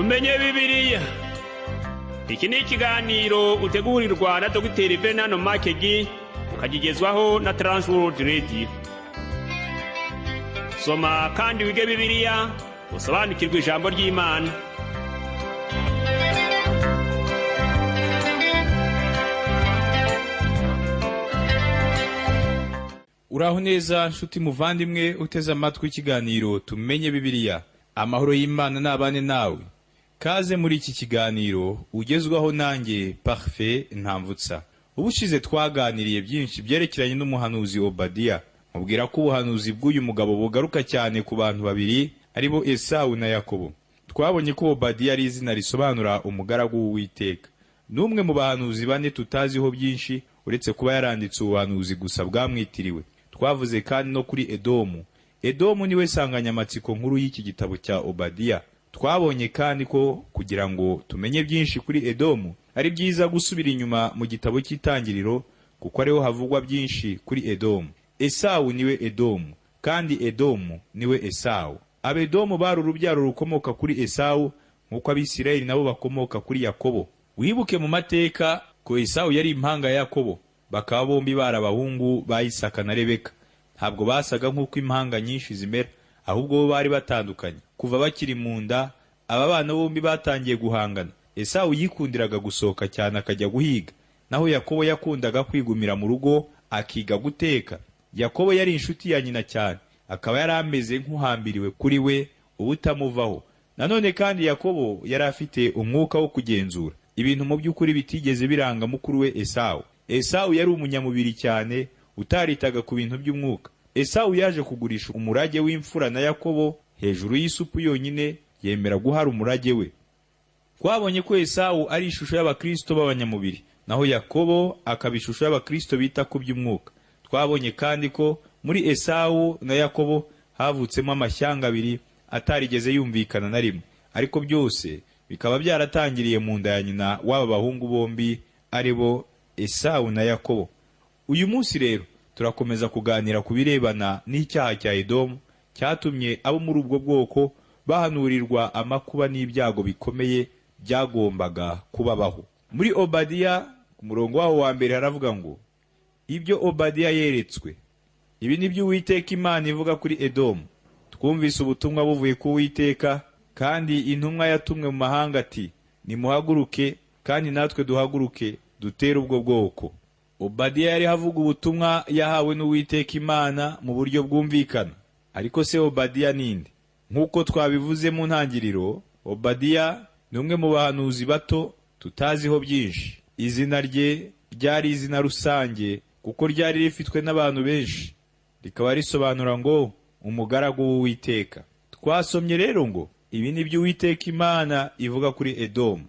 tumenye Bibiliya. Iki ni ikiganiro utegurirwa na Dr. Bernard Makegi ukagigezwaho na Transworld Radio. Soma kandi wige Bibiliya usobanukirwe ijambo ry'Imana. Uraho neza nshuti muvandimwe uteze amatwi ikiganiro tumenye Bibiliya. Amahoro y'Imana nabane nawe. Kaze muri iki kiganiro ugezwaho nanjye Parfait Ntamvutsa. Ubushize twaganiriye byinshi byerekeranye n'umuhanuzi Obadiya. Mubwira ko ubuhanuzi bw'uyu mugabo bugaruka cyane ku bantu babiri aribo Esawu na Yakobo. Twabonye ko Obadiya ari izina risobanura umugaragu w'Uwiteka. N'umwe mu bahanuzi bane tutaziho byinshi uretse kuba yaranditse ubuhanuzi gusa bwamwitiriwe. Twavuze kandi no kuri Edomu. Edomu niwe sanganyamatsiko nkuru y'iki gitabo cya Obadiya. Twabonye kandi ko kugira ngo tumenye byinshi kuri Edomu ari byiza gusubira inyuma mu gitabo cy'Itangiriro kuko ariho havugwa byinshi kuri Edomu. Esawu niwe Edomu kandi Edomu niwe Esawu. Abedomu bari urubyaro rukomoka kuri Esawu nk'uko Abisirayeli nabo bakomoka kuri Yakobo. Wibuke mu mateka ko Esawu yari impanga ya Yakobo, bakaba bombi bari abahungu ba Isaka na Rebeka. Ntabwo basaga nk'uko impanga nyinshi zimera, ahubwo bo bari batandukanye. Kuva bakiri mu nda, aba bana bombi batangiye guhangana. Esawu yikundiraga gusohoka cyane akajya guhiga, naho Yakobo yakundaga kwigumira mu rugo akiga guteka. Yakobo yari inshuti ya nyina cyane, akaba yari ameze nk'uhambiriwe kuri we ubutamuvaho. Nanone kandi Yakobo yari afite umwuka wo kugenzura ibintu mu by'ukuri bitigeze biranga mukuru we Esawu. Esawu yari umunyamubiri cyane utaritaga ku bintu by'umwuka. Esawu yaje kugurisha umurage w'imfura na Yakobo hejuru y'isupu yonyine, yemera guhara umurage we. Twabonye ko Esawu ari ishusho y'abakristo b'abanyamubiri, naho Yakobo akaba ishusho y'abakristo bita ku by'umwuka. Twabonye kandi ko muri Esawu na Yakobo havutsemo amashyanga abiri atarigeze yumvikana na rimwe, ariko byose bikaba byaratangiriye mu nda ya nyina w'aba bahungu bombi aribo Esawu na Yakobo. Uyu munsi rero turakomeza kuganira ku birebana n'icyaha cya Edomu cyatumye abo muri ubwo bwoko bahanurirwa amakuba n'ibyago bikomeye byagombaga kubabaho. Muri Obadiya ku murongo waho wa mbere haravuga ngo ibyo Obadiya yeretswe. Ibi ni byo Uwiteka Imana ivuga kuri Edomu. Twumvise ubutumwa buvuye ku Uwiteka, kandi intumwa yatumwe mu mahanga ati nimuhaguruke kandi natwe duhaguruke dutere ubwo bwoko. Obadiya yari havuga ubutumwa yahawe n'Uwiteka Imana mu buryo bwumvikana. Ariko se Obadiya ninde? Nk'uko twabivuze mu ntangiriro, Obadiya ni umwe mu bahanuzi bato tutaziho byinshi. Izina rye ryari izina rusange kuko ryari rifitwe n'abantu benshi, rikaba risobanura ngo umugaragu w'Uwiteka. Twasomye rero ngo ibi ni byo Uwiteka Imana ivuga kuri Edomu.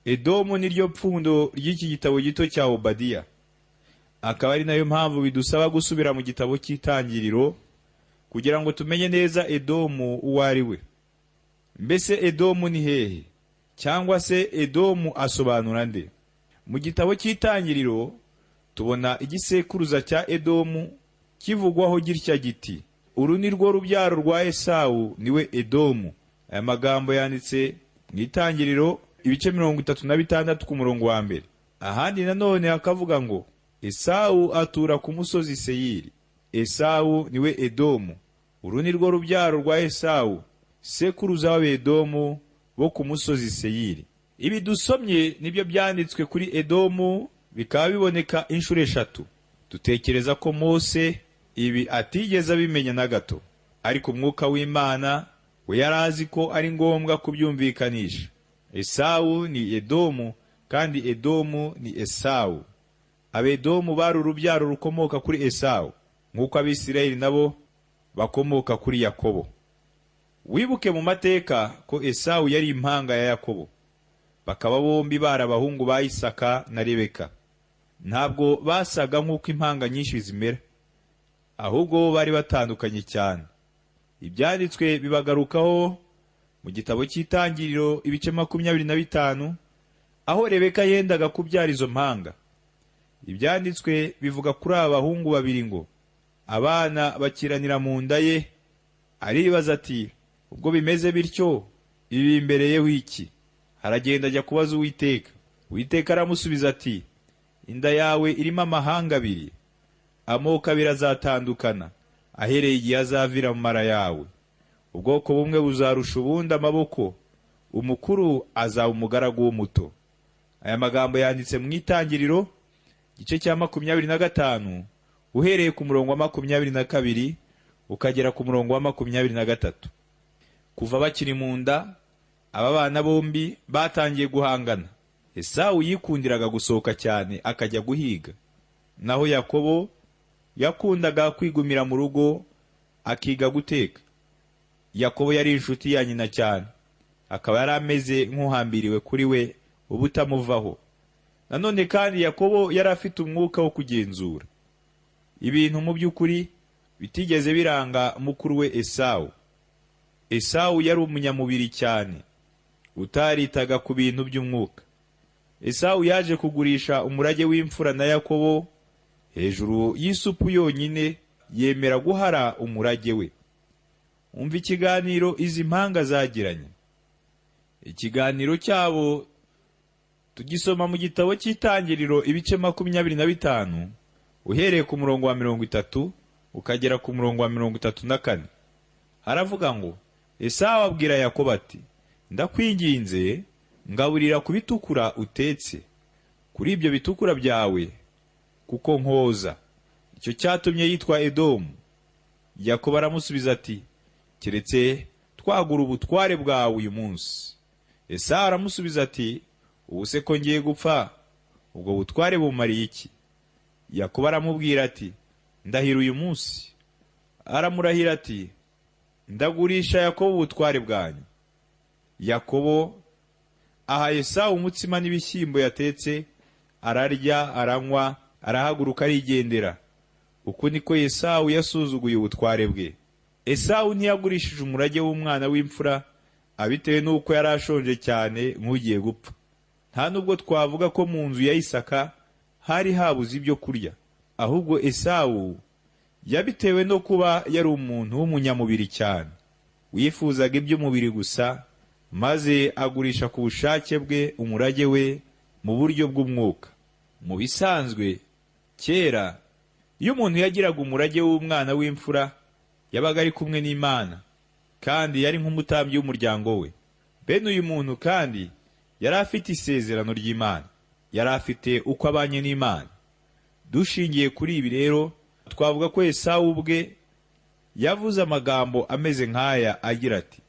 Edomu ni ryo pfundo ry'iki gitabo gito cya Obadiya. Akaba ari nayo mpamvu bidusaba gusubira mu gitabo cy'Itangiriro kugira ngo tumenye neza Edomu uwo ari we. Mbese Edomu ni hehe? Cyangwa se Edomu asobanura nde? Mu gitabo cy'Itangiriro tubona igisekuruza cya Edomu kivugwaho gitya giti uru ni rwo rubyaro rwa Esawu niwe Edomu. Aya magambo yanditse mu Itangiriro ibice 36 ku murongo wa mbere. Ahandi nanone hakavuga ngo Esawu atura ku musozi Seyiri. Esawu niwe Edomu. Uru ni rwo rubyaro rwa Esawu, sekuruza w'Edomu bo ku musozi Seyiri. Ibi dusomye nibyo byanditswe kuri Edomu, bikaba biboneka inshuro 3. Dutekereza ko Mose ibi atigeze abimenya na gato, ariko umwuka w'Imana we yarazi ko ari ngombwa kubyumvikanisha. Esawu ni Edomu kandi Edomu ni Esawu. Abedomu bari urubyaro rukomoka kuri Esawu, nk'uko Abisirayeli nabo bakomoka kuri Yakobo. Wibuke mu mateka ko Esawu yari impanga ya Yakobo, bakaba bombi bari abahungu ba Isaka na Rebeka. Ntabwo basaga nk'uko impanga nyinshi zimera, ahubwo bari batandukanye cyane. Ibyanditswe bibagarukaho mu gitabo cy'Itangiriro ibice 25, aho Rebeka yendaga kubyara izo mpanga. Ibyanditswe bivuga kuri aba bahungu babiri ngo abana bakiranira mu nda ye. Aribaza ati ubwo bimeze bityo ibi imbereyeho iki? Aragenda ajya kubaza Uwiteka. Uwiteka aramusubiza ati, inda yawe irimo amahanga abiri, amoko abiri azatandukana, ahereye igihe azavira mu mara yawe. Ubwoko bumwe buzarusha ubundi amaboko, umukuru azaba umugaragu w'umuto. Aya magambo yanditse mu Itangiriro, igice cya 25, uhereye ku murongo wa 22 ukagera ku murongo wa 23. Kuva bakiri mu nda, aba bana bombi batangiye guhangana. Esawu yikundiraga gusohoka cyane akajya guhiga, naho Yakobo yakundaga kwigumira mu rugo akiga guteka. Yakobo yari inshuti ya nyina cyane, akaba yari ameze nk'uhambiriwe kuri we ubutamuvaho. Nanone kandi Yakobo yari afite umwuka wo kugenzura ibintu mu by'ukuri bitigeze biranga mukuru we Esawu. Esawu yari umunyamubiri cyane, utaritaga ku bintu by'umwuka. Esawu yaje kugurisha umurage w'imfura na Yakobo hejuru y'isupu yonyine, yemera guhara umurage we. Umva ikiganiro izi mpanga zagiranye. Ikiganiro cyabo tugisoma mu gitabo cy'Itangiriro ibice 25, uhereye ku murongo wa 30 ukagera ku murongo wa 34. Haravuga ngo, Esawu abwira Yakobo ati, ndakwinginze ngaburira ku bitukura utetse, kuri ibyo bitukura byawe, kuko nkoza. Icyo cyatumye yitwa Edomu. Yakobo aramusubiza ati, keretse twagura ubutware bwawe uyu munsi. Esawu aramusubiza ati, ubu se ko ngiye gupfa, ubwo butware bumariye iki? Yakobo aramubwira ati, ndahira uyu munsi. Aramurahira ati, ndagurisha Yakobo ubutware bwanyu. Yakobo aha Esawu umutsima n'ibishyimbo yatetse, ararya aranywa, arahaguruka arigendera. Uko niko Esawu yasuzuguye ubutware bwe. Esawu ntiyagurishije umurage w'umwana w'imfura, abitewe n'uko yari ashonje cyane nk'ugiye gupfa. Nta nubwo twavuga ko mu nzu ya Isaka hari habuze ibyo kurya, ahubwo Esawu yabitewe no kuba yari umuntu w'umunyamubiri cyane, wifuzaga iby'umubiri gusa, maze agurisha ku bushake bwe umurage we mu buryo bw'umwuka. Mu bisanzwe kera, iyo umuntu yagiraga umurage w'umwana w'imfura, yabaga ari kumwe n'Imana, kandi yari nk'umutambyi w'umuryango we. Bene uyu muntu kandi yari afite isezerano ry'Imana, yari afite uko abanye n'Imana. Dushingiye kuri ibi rero, twavuga ko Esawu ubwe yavuze amagambo ameze nk'aya agira ati,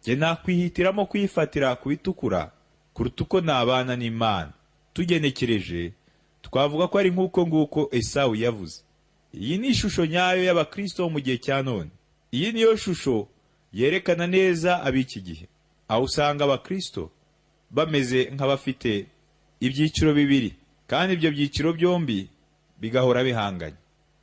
jye nakwihitiramo kwifatira ku bitukura kuruta uko nabana n'Imana. Tugenekereje, twavuga ko ari nk'uko nguko Esawu yavuze. Iyi ni ishusho nyayo y'abakristo bo mu gihe cya none. Iyi niyo shusho yerekana neza ab'iki gihe, aho usanga abakristo bameze nk'abafite ibyiciro bibiri, kandi ibyo byiciro byombi bigahora bihanganye.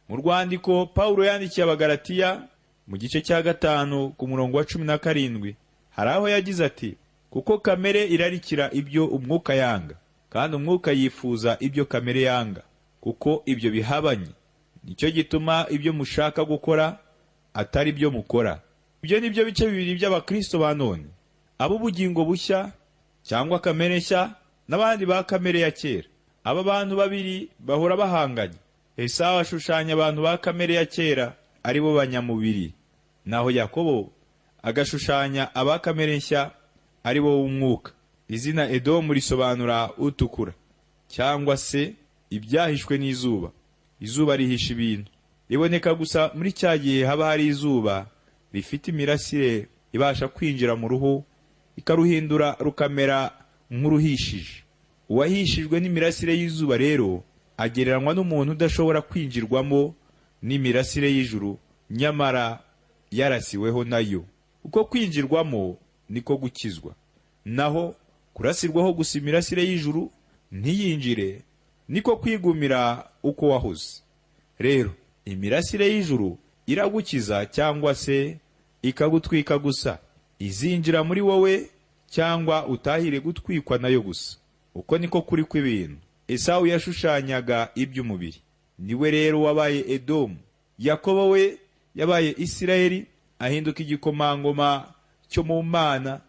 Mu rwandiko Pawulo yandikiye Abagalatiya mu gice cya 5 ku murongo wa 17, hari aho yagize ati, kuko kamere irarikira ibyo umwuka yanga, kandi umwuka yifuza ibyo kamere yanga, kuko ibyo bihabanye. Nicyo gituma ibyo mushaka gukora atari byo mukora. Ibyo ni byo bice bibiri by'abakristo ba none, ab'ubugingo bushya cyangwa kamere nshya, n'abandi ba kamere ya kera. Aba bantu babiri bahora bahanganye. Esawu ashushanya abantu ba kamere ya kera, ari bo banyamubiri, naho Yakobo agashushanya aba kamere nshya, ari bo w'umwuka. Izina Edomu risobanura utukura, cyangwa se ibyahishwe n'izuba. Izuba rihisha ibintu, riboneka gusa muri cya gihe haba hari izuba rifite imirasire ibasha kwinjira mu ruhu, ikaruhindura rukamera nk'uruhishije. Uwahishijwe n'imirasire y'izuba rero agereranywa n'umuntu udashobora kwinjirwamo n'imirasire y'ijuru, nyamara yarasiweho nayo. Uko kwinjirwamo niko gukizwa, naho kurasirwaho gusa imirasire y'ijuru ntiyinjire niko kwigumira uko wahoze. Rero imirasire y'ijuru iragukiza cyangwa se ikagutwika gusa, izinjira muri wowe cyangwa utahire gutwikwa nayo gusa. Uko niko kuri kw'ibintu. Esawu yashushanyaga iby'umubiri, niwe rero wabaye Edomu. Yakobo we yabaye Isirayeli, ahinduka igikomangoma cyo mu Mana,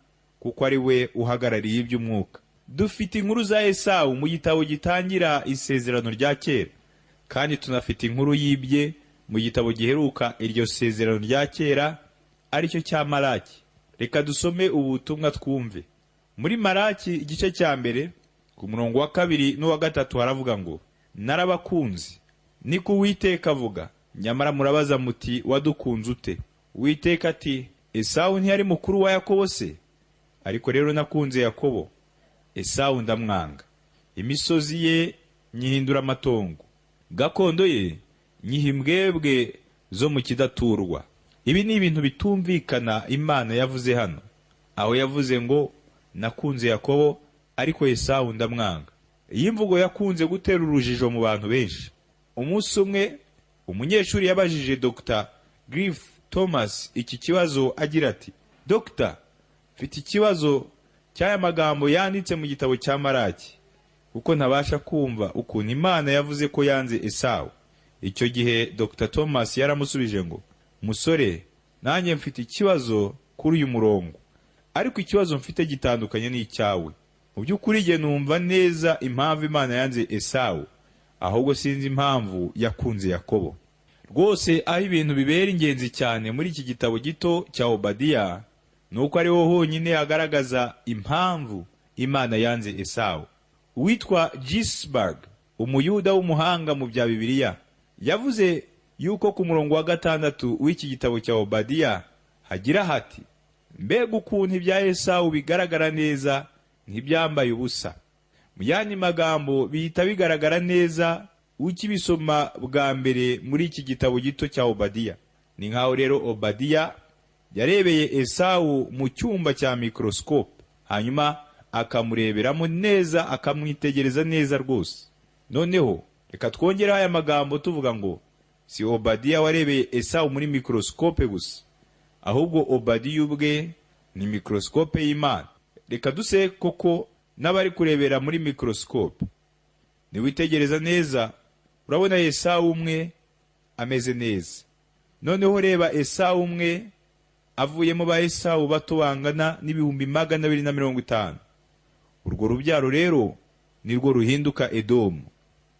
kuko ari we uhagarariye iby'umwuka. Dufite inkuru za Esawu mu gitabo gitangira isezerano rya kera, kandi tunafite inkuru y'ibye mu gitabo giheruka iryo sezerano rya kera, aricyo cya Malaki. Reka dusome ubutumwa twumve. Muri Malaki igice cya mbere ku murongo wa 2 n'uwa 3 haravuga ngo, narabakunze niko Uwiteka avuga, nyamara murabaza muti wadukunze ute? Uwiteka ati, Esawu ntiyari mukuru wa Yakobo se? Ariko rero nakunze Yakobo, Esawu ndamwanga. Imisozi ye nyihindura amatongo, gakondo ye nyiha imbwebwe zo mu kidaturwa. Ibi ni ibintu bitumvikana Imana yavuze hano, aho yavuze ngo nakunze Yakobo ariko Esawu ndamwanga. Iyi mvugo yakunze gutera urujijo mu bantu benshi. Umunsi umwe umunyeshuri yabajije Dr. Griff Thomas iki kibazo agira ati, Dr. mfite ikibazo cy'aya magambo yanditse mu gitabo cya Malaki, kuko ntabasha kumva ukuntu Imana yavuze ko yanze Esawu. Icyo gihe Dr. Thomas yaramusubije ngo, musore, nanjye mfite ikibazo kuri uyu murongo, ariko ikibazo mfite gitandukanye n'icyawe. Mu by'ukuri jye numva neza impamvu Imana yanze Esawu, ahubwo sinzi impamvu yakunze Yakobo. Rwose aho ibintu bibera ingenzi cyane muri iki gitabo gito cya Obadiya, nuko ariho honyine hagaragaza impamvu Imana yanze Esawu. Uwitwa Gisberg, umuyuda w'umuhanga mu bya Bibiliya, yavuze yuko ku murongo wa 6 w'iki gitabo cya Obadiya hagira hati, mbega ukuntu ibya Esawu bigaragara neza nk'ibyambaye ubusa. Mu yandi magambo bihita bigaragara neza ukibisoma bwa mbere muri iki gitabo gito cya Obadiya. Ni nkaho rero Obadiya yarebeye Esawu mu cyumba cya microscope, hanyuma akamureberamo neza, akamwitegereza neza rwose. Noneho reka twongeraho aya magambo tuvuga ngo si Obadiya warebeye Esawu muri microscope gusa, ahubwo Obadiya ubwe ni microscope y'Imana. Reka duse koko n'abari kurebera muri microscope. Niwitegereza neza urabona Esawu umwe ameze neza. Noneho reba Esawu umwe avuyemo ba Esawu bato bangana n'ibihumbi 250. Urwo rubyaro rero nirwo ruhinduka Edomu.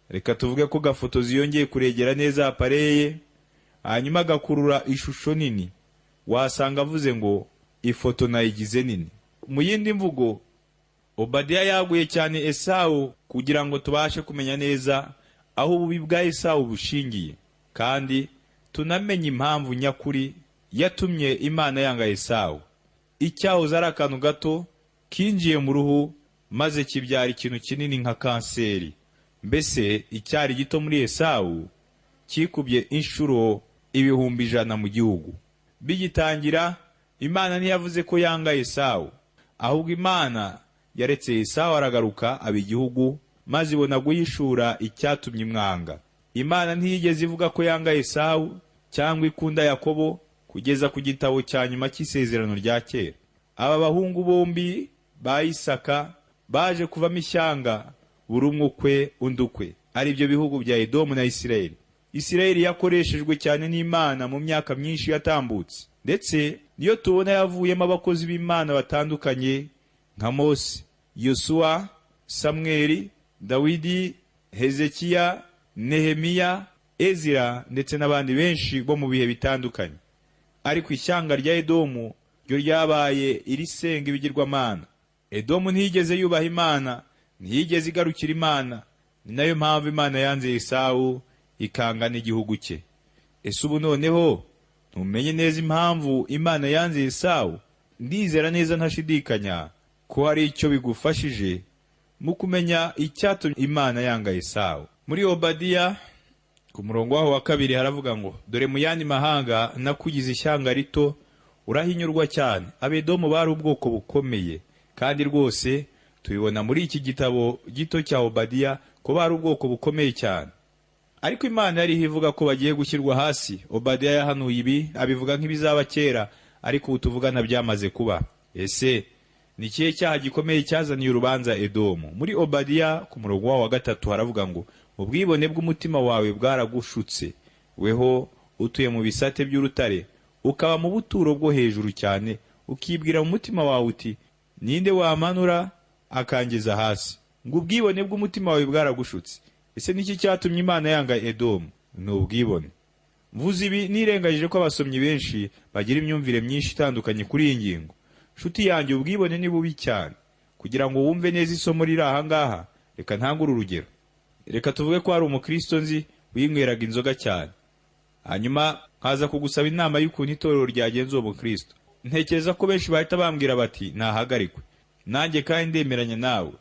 Reka tuvuge ko gafotozi yongeye kuregera neza apareye, hanyuma gakurura ishusho nini, wasanga avuze ngo ifoto nayigize nini. Mu yindi mvugo, Obadiya yaguye cyane Esawu kugira ngo tubashe kumenya neza aho ububi bwa Esawu bushingiye, kandi tunamenye impamvu nyakuri yatumye Imana yanga Esawu. Icyahoze ari akantu gato kinjiye mu ruhu maze kibyara ikintu kinini nka kanseri. Mbese icyari gito muri Esawu kikubye inshuro 100,000 mu gihugu. Bigitangira Imana ntiyavuze ko yanga Esawu, ahubwo Imana yaretse Esawu aragaruka aba igihugu, maze ibona guhishura icyatumye imwanga. Imana ntiyigeze ivuga ko yanga Esawu cyangwa ikunda Yakobo kugeza ku gitabo cya nyuma cy'isezerano rya kera. Aba bahungu bombi ba Isaka baje kuvamo ishyanga, buri umwe ukwe undi ukwe, ari byo bihugu bya Edomu na Isirayeli. Isirayeli yakoreshejwe cyane n'Imana mu myaka myinshi yatambutse, ndetse niyo tubona yavuyemo abakozi b'Imana batandukanye nka Mose, Yosuwa, Samweli, Dawidi, Hezekiya, Nehemiya, Ezira ndetse n'abandi benshi bo mu bihe bitandukanye. Ariko ishyanga rya Edomu ryo ryabaye irisenga ibigirwamana. Edomu ntiyigeze yubaha Imana, ntiyigeze igarukira Imana. Ni nayo mpamvu Imana yanze Esawu ikanga n'igihugu cye. Ese ubu noneho ntumenye neza impamvu Imana yanze Esawu? Ndizera neza ntashidikanya ko hari icyo bigufashije mu kumenya icyatumye Imana yanga Esawu. Muri Obadiya ku murongo waho wa 2 haravuga ngo, dore mu yandi mahanga nakugize ishyanga rito, urahinyurwa cyane. Abedomu bari ubwoko bukomeye, kandi rwose tubibona muri iki gitabo gito cya Obadiya ko bari ubwoko bukomeye cyane. Ariko Imana yari ivuga ko bagiye gushyirwa hasi. Obadiya yahanuye ibi abivuga nk'ibizaba kera, ariko ubu tuvugana byamaze kuba. Ese ni ikihe cyaha gikomeye cyazaniye urubanza Edomu? Muri Obadiya ku murongo wa 3 haravuga ngo, ubwibone bw'umutima wawe bwaragushutse, weho utuye mu bisate by'urutare, ukaba mu buturo bwo hejuru cyane, ukibwira mu mutima wawe uti, ninde wamanura akangeza hasi? Ngo ubwibone bw'umutima wawe bwaragushutse. Ese niki cyatumye Imana yanga Edomu? Ni ubwibone. Mvuze ibi nirengagije ko abasomyi benshi bagira imyumvire myinshi itandukanye kuri iyi ngingo. Nshuti yanjye, ubwibone ni bubi cyane. Kugira ngo wumve neza isomo riri aha ngaha, reka ntangure urugero. Reka tuvuge ko hari umukristo nzi winyweraga inzoga cyane, hanyuma nkaza kugusaba inama y'ukuntu itorero ryagenza uwo mukristo. Ntekereza ko benshi bahita bambwira bati nahagarikwe. Nanjye kandi ndemeranya nawe.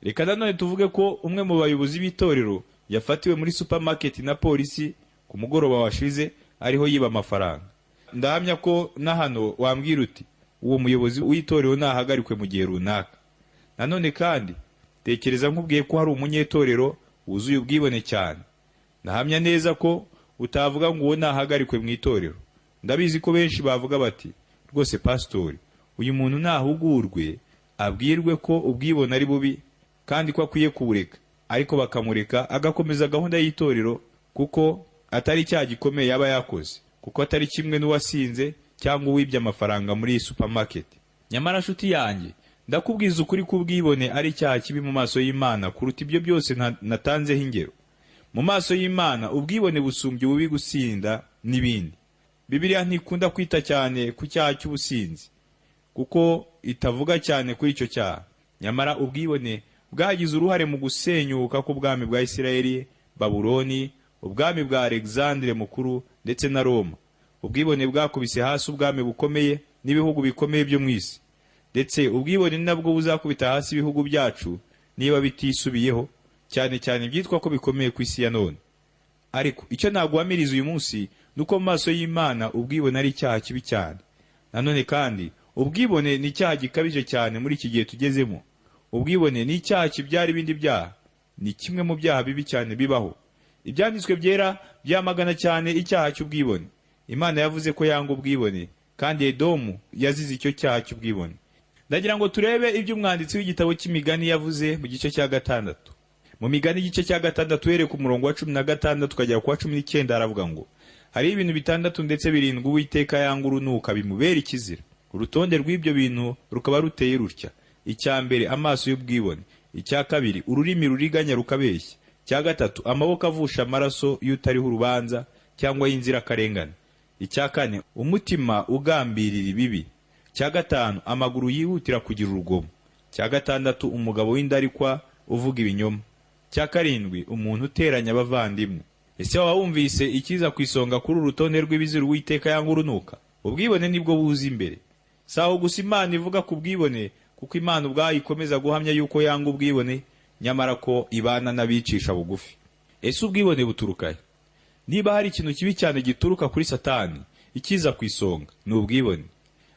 Reka nanone tuvuge ko umwe mu bayobozi b'itorero yafatiwe muri supermarket na polisi ku mugoroba washize ariho yiba amafaranga. Ndahamya ko na hano wambwira uti uwo muyobozi w'itorero nahagarikwe mu gihe runaka. Nanone kandi tekereza nkubwiye ko hari umunyetorero wuzuye ubwibone cyane. Nahamya neza ko utavuga ngo uwo nahagarikwe mu itorero. Ndabizi ko benshi bavuga bati rwose pastori, uyu muntu nahugurwe abwirwe ko ubwibone ari bubi kandi ko akwiye kubureka, ariko bakamureka agakomeza gahunda y'itorero kuko atari cya gikomeye yaba yakoze, kuko atari kimwe n'uwasinze cyangwa uwibye amafaranga muri supermarket. Nyamara nshuti yanjye, ndakubwiza ukuri ko ubwibone ari icyaha kibi mu maso y'Imana kuruta ibyo byose natanzeho ingero. Mu maso y'Imana ubwibone busumbye ububi gusinda n'ibindi. Bibiliya ntikunda kwita cyane ku cyaha cy'ubusinzi kuko itavuga cyane kuri icyo cyaha. Nyamara ubwibone bwagize uruhare mu gusenyuka k'ubwami bwa Isirayeli, Babuloni, ubwami bwa Alexandre mukuru ndetse na Roma. Ubwibone bwakubise hasi ubwami bukomeye n'ibihugu bikomeye byo mu isi. Ndetse ubwibone nabwo buzakubita hasi ibihugu byacu niba bitisubiyeho, cyane cyane byitwa ko bikomeye ku isi ya none. Ariko icyo naguhamiriza uyu munsi nuko mu maso y'Imana ubwibone ari icyaha kibi cyane. Nanone kandi ubwibone ni icyaha gikabije cyane muri iki gihe tugezemo. Ubwibone ni icyaha kibyara ibindi byaha. Ni kimwe mu byaha bibi cyane bibaho. Ibyanditswe byera byamagana cyane icyaha cy'ubwibone. Imana yavuze ko yanga ubwibone, kandi Edomu yazize icyo cyaha cy'ubwibone. Ndagira ngo turebe ibyo umwanditsi w'igitabo cy'imigani yavuze mu gice cya 6. Mu migani igice cya 6 uhereye ku murongo wa 16 tukagera ku wa 19 aravuga ngo hari ibintu 6 ndetse 7 Uwiteka yanga urunuka bimubera ikizira. Urutonde rw'ibyo bintu rukaba ruteye rutya: icya mbere, amaso y'ubwibone; icya kabiri, ururimi ruriganya rukabeshya; icya gatatu, amaboko avusha amaraso y'utariho urubanza cyangwa y'inzirakarengane; icya kane, umutima ugambirira ibibi; icya gatanu, amaguru yihutira kugira urugomo; icya gatandatu, umugabo w'indarikwa uvuga ibinyoma; icya karindwi, umuntu uteranya abavandimwe. Ese waba wumvise ikiza ku isonga kuri urutonde rw'ibizira Uwiteka yanga urunuka? Ubwibone nibwo buza imbere. Saho gusa Imana ivuga ku bwibone, kuko Imana ubwayo ikomeza guhamya yuko yanga ubwibone, nyamara ko ibana n'abicisha bugufi. Ese ubwibone buturuka he? Niba hari ikintu kibi cyane gituruka kuri Satani, ikiza ku isonga ni ubwibone.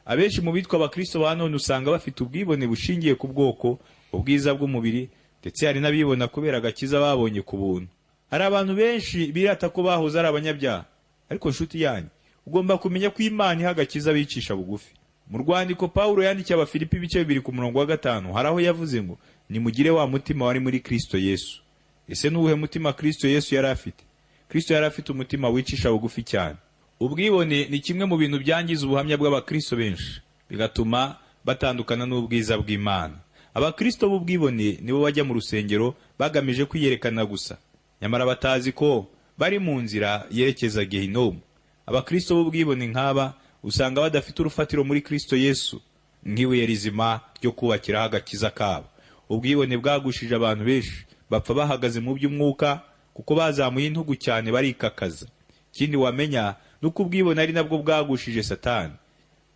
Abenshi mu bitwa abakristo ba none usanga bafite ubwibone bushingiye ku bwoko, ubwiza bw'umubiri, ndetse hari n'abibona kubera agakiza babonye ku buntu. Hari abantu benshi birata ko bahoze ari abanyabyaha, ariko nshuti yanyu, ugomba kumenya ko Imana iha agakiza abicisha bugufi. Mu rwandiko Pawulo yandikiye Abafilipi ibice 2 ku murongo wa 5 haraho yavuze ngo nimugire wa mutima wari muri Kristo Yesu. Ese nuwuhe mutima Kristo Yesu yari afite? Kristo yari afite umutima wicisha bugufi cyane. Ubwibone ni kimwe mu bintu byangiza ubuhamya bw'abakristo benshi, bigatuma batandukana n'ubwiza bw'Imana. Abakristo b'ubwibone nibo bajya mu rusengero bagamije kwiyerekana gusa, nyamara batazi ko bari mu nzira yerekeza Gehinomu. Abakristo b'ubwibone nk'aba usanga badafite urufatiro muri Kristo Yesu nk'ibuye rizima ryo kubakiraho agakiza kabo. Ubwibone bwagushije abantu benshi bapfa bahagaze mu by'umwuka kuko bazamuye intugu cyane barikakaza. Ikindi wamenya nuko ubwibone ari nabwo bwagushije Satani.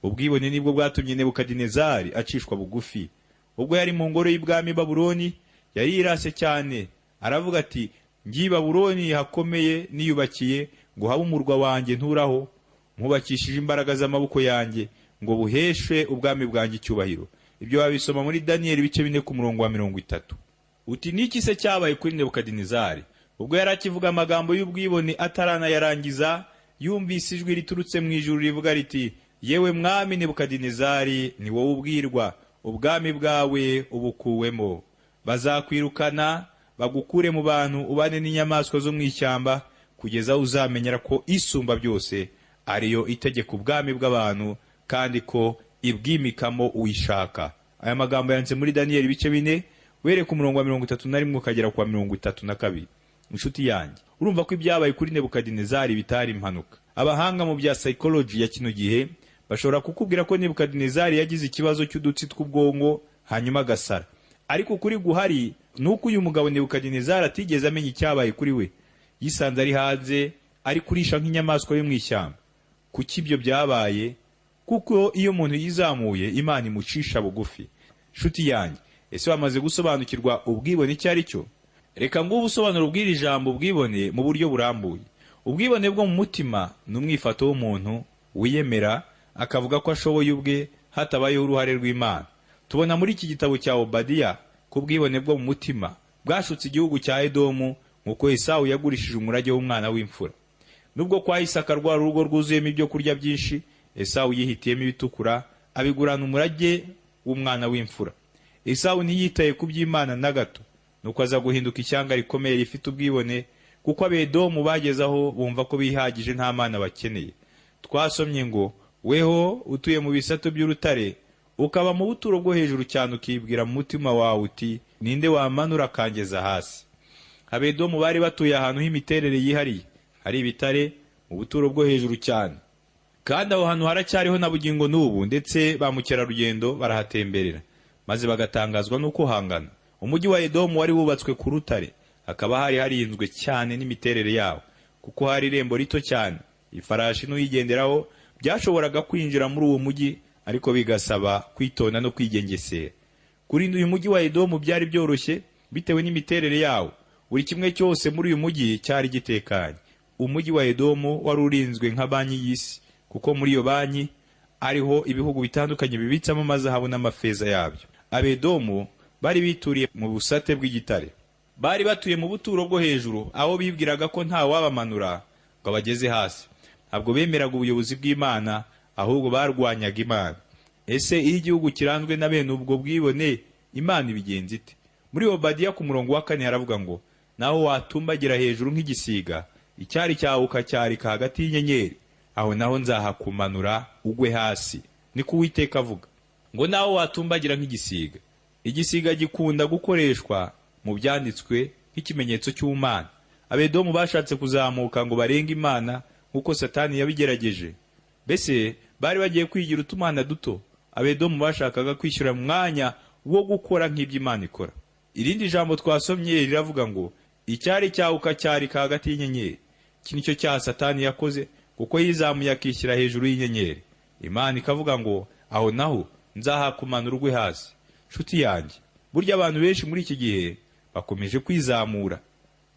Ubwibone nibwo bwatumye Nebukadinezari acishwa bugufi. Ubwo yari mu ngoro y'ibwami Babuloni, yari yirase cyane, aravuga ati ngiye Babuloni hakomeye niyubakiye ngo habe umurwa wanjye nturaho, nkubakishije imbaraga z'amaboko yanjye ngo buheshe ubwami bwanjye icyubahiro. Ibyo babisoma muri Daniel ibice 4 ku murongo wa 30. Uti niki se cyabaye kuri Nebukadinezari? Ubwo yari akivuga amagambo y'ubwibone atarana yarangiza, yumvise ijwi riturutse mu ijuru rivuga riti, yewe mwami Nebukadinezari, ni wowe ubwirwa, ubwami bwawe ubukuwemo. Bazakwirukana bagukure mu bantu ubane n'inyamaswa zo mu ishyamba, kugeza uzamenyera ko isumba byose ariyo itegeka ubwami bw'abantu, kandi ko ibwimikamo uwishaka. Aya magambo yanditse muri Daniyeli ibice 4 were ku murongo wa 31 ukagera ku wa 32. Inshuti yanjye, urumva ko ibyabaye kuri Nebukadinezari bitari impanuka. Abahanga mu bya psychology ya kino gihe bashobora kukubwira ko Nebukadinezari yagize ikibazo cy'udutsi tw'ubwongo hanyuma gasara. Ariko kuri guhari nuko uyu mugabo Nebukadinezari atigeze amenya icyabaye kuri we. Yisanze ari hanze ari kurisha nk'inyamaswa yo mu ishyamba. Kuki ibyo byabaye? Kuko iyo umuntu yizamuye Imana imucisha bugufi. Shuti yanjye, ese wamaze gusobanukirwa ubwibone icyo ari cyo? Reka ngo ubusobanuro bw'iri jambo ubwibone mu buryo burambuye. Ubwibone bwo mu mutima ni umwifato w'umuntu wiyemera akavuga ko ashoboye ubwe hatabayeho uruhare rw'Imana. Tubona muri iki gitabo cya Obadiya ko ubwibone bwo mu mutima bwashutse igihugu cya Edomu nk'uko Esawu yagurishije umurage w'umwana w'imfura. Nubwo kwa Isaka rwa rugo rwuzuyemo ibyo kurya byinshi, Esawu yihitiyemo ibitukura abigurana umurage w'umwana w'imfura. Esawu ntiyitaye ku by'Imana na gato, nuko aza guhinduka ishyanga rikomeye rifite ubwibone, kuko Abedomu bagezaho bumva ko bihagije nta mana bakeneye. Twasomye ngo, weho utuye mu bisato by'urutare, ukaba mu buturo bwo hejuru cyane, ukibwira mu mutima wawe uti, ninde wamanura akangeza hasi? Abedomu bari batuye ahantu h'imiterere yihariye, hari ibitare mu buturo bwo hejuru cyane. Kandi aho hantu haracyariho na bugingo n'ubu, ndetse ba mukerarugendo barahatemberera, maze bagatangazwa n'uko hangana. Umujyi wa Edomu wari wubatswe ku rutare, hakaba hari harinzwe cyane n'imiterere yawo, kuko hari irembo rito cyane. Ifarashi n'uyigenderaho byashoboraga kwinjira muri uwo mujyi, ariko bigasaba kwitonda no kwigengesera. Kurinda uyu mujyi wa Edomu byari byoroshye bitewe n'imiterere yawo. Buri kimwe cyose muri uyu mujyi cyari gitekanye. Umujyi wa Edomu wari urinzwe nka banki y'isi, kuko muri iyo banki ariho ibihugu bitandukanye bibitsamo amazahabu n'amafeza yabyo. Abedomu bari bituriye mu busate bw'igitare. Bari batuye mu buturo bwo hejuru, aho bibwiraga ko nta wabamanura ngo bageze hasi. Ntabwo bemeraga ubuyobozi bw'Imana, ahubwo barwanyaga Imana. Ese iyo igihugu kiranzwe na bene ubwo bwibone, Imana ibigenza ite? Muri Obadiya ku murongo wa 4 haravuga ngo, naho watumbagira hejuru nk'igisiga, icyari cyawe ukacyarika hagati y'inyenyeri, aho naho nzahakumanura ugwe hasi. Niko Uwiteka avuga. Ngo naho watumbagira nk'igisiga. Igisiga gikunda gukoreshwa mu byanditswe nk'ikimenyetso cy'Imana. Abedomu bashatse kuzamuka ngo barenge Imana nk'uko Satani yabigerageje. Bese bari bagiye kwigira utumana duto. Abedomu bashakaga kwishyura mu mwanya wo gukora nk'iby'Imana ikora. Irindi jambo twasomye riravuga ngo, icyari cyawe ukacyarika hagati y'inyenyeri. Iki nicyo cyaha Satani yakoze, kuko yizamuye akishyira hejuru y'inyenyeri. Imana ikavuga ngo, aho naho nzahakumanura ugwe hasi. Shuti yanjye, burya abantu benshi muri iki gihe bakomeje kwizamura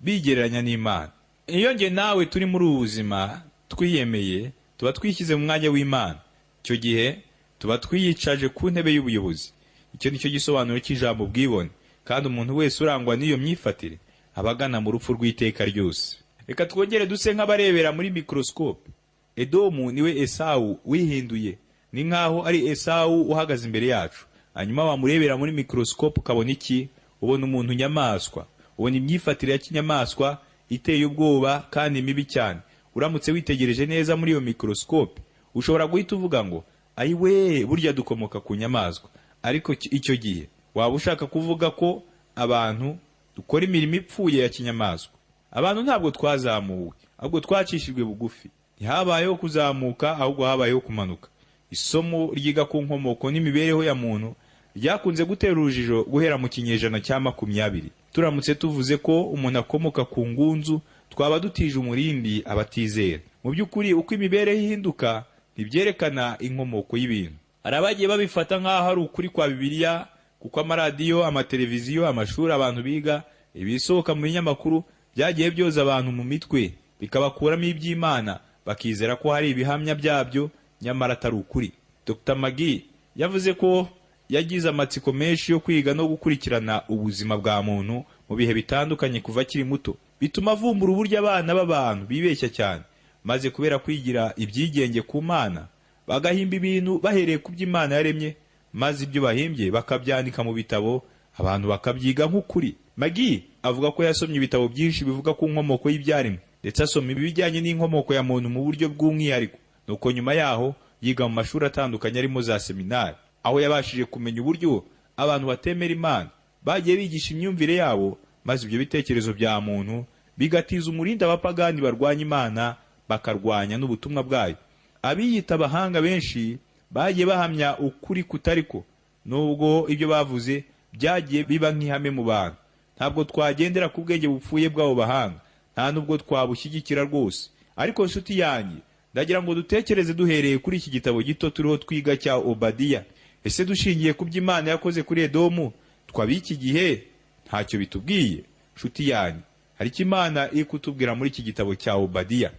bigereranya n'Imana. Iyo nge nawe turi muri ubu buzima twiyemeye, tuba twishyize mu mwanya w'Imana. Icyo gihe tuba twiyicaje ku ntebe y'ubuyobozi. Icyo nicyo gisobanuro cy'ijambo bwibone, kandi umuntu wese urangwa n'iyo myifatire abagana mu rupfu rw'iteka ryose. Reka twongere duse nk'abarebera muri microscope. Edomu niwe Esawu wihinduye, ni nkaho ari Esawu uhagaze imbere yacu. Hanyuma wamurebera muri microscope ukabona iki? Ubona umuntu nyamaswa, ubona imyifatire ya kinyamaswa iteye ubwoba kandi mibi cyane. Uramutse witegereje neza muri iyo microscope, ushobora guhita uvuga ngo, ayiwe, burya dukomoka ku nyamaswa. Ariko icyo gihe waba ushaka kuvuga ko abantu dukora imirimo ipfuye ya kinyamaswa. Abantu ntabwo twazamuwe, ahubwo twacishijwe bugufi. Ntihabayeho kuzamuka, ahubwo habayeho kumanuka. Isomo ryiga ku nkomoko n'imibereho ya muntu ryakunze gutera urujijo guhera mu kinyejana cya 20. Turamutse tuvuze ko umuntu akomoka ku ngunzu, twaba dutije umurindi abatizera. Mu by'ukuri uko imibereho ihinduka ntibyerekana inkomoko y'ibintu. Hari abagiye babifata nk'aho ari ukuri kwa Bibiliya, kuko amaradiyo, amateleviziyo, amashuri abantu biga, ibisohoka mu binyamakuru byagiye byoza abantu mu mitwe, bikabakuramo iby'Imana, bakizera ko hari ibihamya byabyo, nyamara atari ukuri. Dr. Magi yavuze ko yagize amatsiko menshi yo kwiga no gukurikirana ubuzima bwa muntu mu bihe bitandukanye kuva akiri muto. Bituma avumbura uburyo abana b'abantu bibeshya cyane, maze kubera kwigira ibyigenge ku Mana, bagahimba ibintu bahereye ku by'Imana yaremye, maze ibyo bahimbye bakabyandika mu bitabo, abantu bakabyiga nk'ukuri. Magi avuga ko yasomye ibitabo byinshi bivuga ku nkomoko y'ibyaremwe, ndetse asoma ibijyanye n'inkomoko ya muntu mu buryo bw'umwihariko. Nuko nyuma yaho yiga mu mashuri atandukanye arimo za seminari, aho yabashije kumenya uburyo abantu batemera Imana bagiye bigisha imyumvire yabo, maze ibyo bitekerezo bya muntu bigatiza umurindi abapagani barwanya Imana, bakarwanya n'ubutumwa bwayo. Abiyita abahanga benshi bagiye bahamya ukuri kutariko, nubwo ibyo bavuze byagiye biba nk'ihame mu bantu. Ntabwo twagendera ku bwenge bupfuye bw'abo bahanga, nta nubwo twabushyigikira rwose. Ariko nshuti yanjye, ndagira ngo dutekereze duhereye kuri iki gitabo gito turiho twiga cya Obadiya. Ese dushingiye ku by'Imana yakoze kuri Edomu, twabiki gihe ntacyo bitubwiye? Nshuti yanjye, hari icyo Imana iri kutubwira muri iki gitabo cya Obadiya.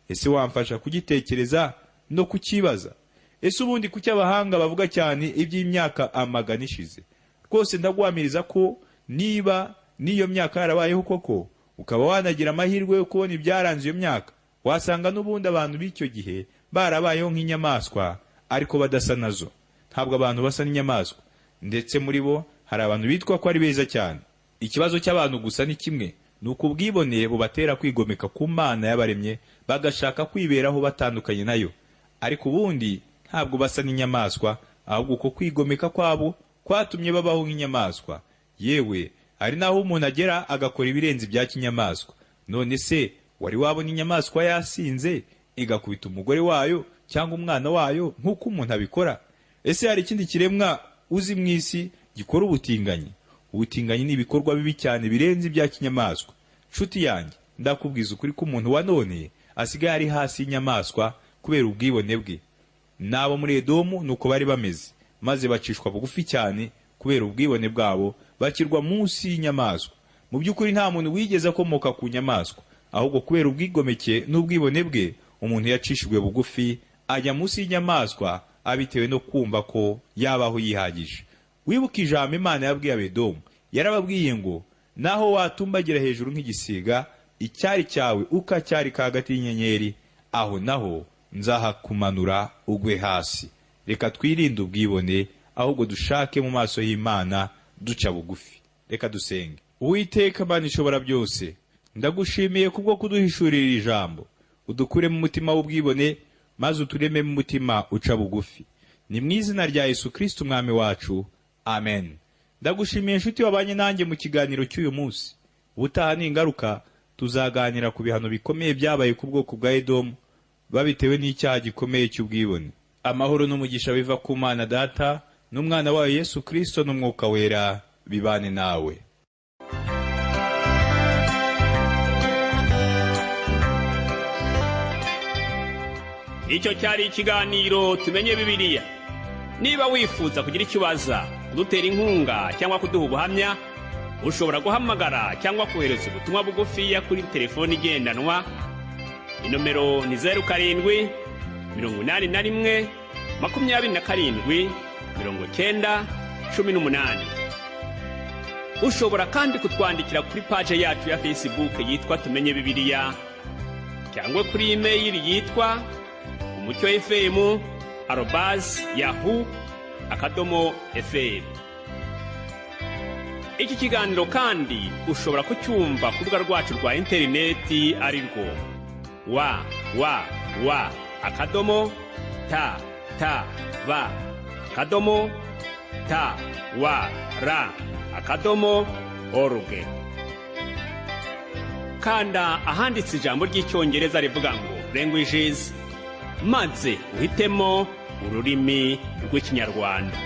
Ese wamfasha kugitekereza no kukibaza? Ese ubundi kuki abahanga bavuga cyane iby'imyaka amagana ishize? Rwose ndaguhamiriza ko niba n'iyo myaka yarabayeho koko, ukaba wanagira amahirwe yo kubona ibyaranze iyo myaka, wasanga n'ubundi abantu b'icyo gihe barabayeho nk'inyamaswa, ariko badasa nazo. Ntabwo abantu basa n'inyamaswa, ndetse muri bo hari abantu bitwa ko ari beza cyane. Ikibazo cy'abantu gusa ni kimwe, ni uko ubwibone bubatera kwigomeka ku Mana yabaremye, bagashaka kwiberaho batandukanye nayo. Ariko ubundi ntabwo basa n'inyamaswa, ahubwo uko kwigomeka kwabo kwatumye babaho nk'inyamaswa. Yewe hari naho umuntu agera agakora ibirenze ibya kinyamaswa. None se wari wabona inyamaswa yasinze igakubita umugore wayo cyangwa umwana wayo nk'uko umuntu abikora? Ese hari ikindi kiremwa uzi mu isi gikora ubutinganyi? Ubutinganyi ni ibikorwa bibi cyane birenze ibya kinyamaswa. Nshuti yanjye, ndakubwiza ukuri ko umuntu wa none asigaye ari hasi y'inyamaswa kubera ubwibone bwe. N'abo muri Edomu nuko bari bameze, maze bacishwa bugufi cyane kubera ubwibone bwabo, bakirwa munsi y'inyamaswa. Mu by'ukuri nta muntu wigeze akomoka ku nyamaswa, ahubwo kubera ubwigomeke n'ubwibone bwe, umuntu yacishijwe bugufi ajya munsi y'inyamaswa, abitewe no kumva ko yabaho yihagije. Wibuka ijambo Imana yabwiye Abedomu, yarababwiye ngo naho watumbagira hejuru nk'igisiga, icyari cyawe ukacyarika hagati y'inyenyeri, aho naho nzahakumanura ugwe hasi. Reka twirinde ubwibone, ahubwo dushake mu maso y'Imana duca bugufi. Reka dusenge. Uwiteka Mana ishobora byose, ndagushimiye kubwo kuduhishurira iri jambo. Udukure mu mutima w'ubwibone, maze utureme mu mutima uca bugufi. Ni mu izina rya Yesu Kristo umwami wacu. Amen. Ndagushimiye nshuti wabanye nanjye mu kiganiro cy'uyu munsi. Ubutaha n'ingaruka tuzaganira ku bihano bikomeye byabaye ku bwoko bwa Edomu, babitewe n'icyaha gikomeye cy'ubwibone. Amahoro n'umugisha biva ku Mana Data n'umwana wayo Yesu Kristo n'umwuka wera bibane nawe. Icyo cyari ikiganiro tumenye Bibiliya. Niba wifuza kugira icyo ubaza, kudutera inkunga cyangwa kuduha ubuhamya, ushobora guhamagara cyangwa kohereza ubutumwa bugufiya kuri telefoni igendanwa. Inomero ni 07 81 27 90 18. Ushobora kandi kutwandikira kuri page yacu ya Facebook yitwa Tumenye Bibiliya, cyangwa kuri email yitwa umucyofm@yahoo.fr. Iki kiganiro kandi ushobora kucyumva ku rubuga rwacu rwa interineti ari rwo www.tw.org. Kanda ahanditse ijambo ry'icyongereza rivuga ngo languages, maze uhitemo ururimi rw'Ikinyarwanda.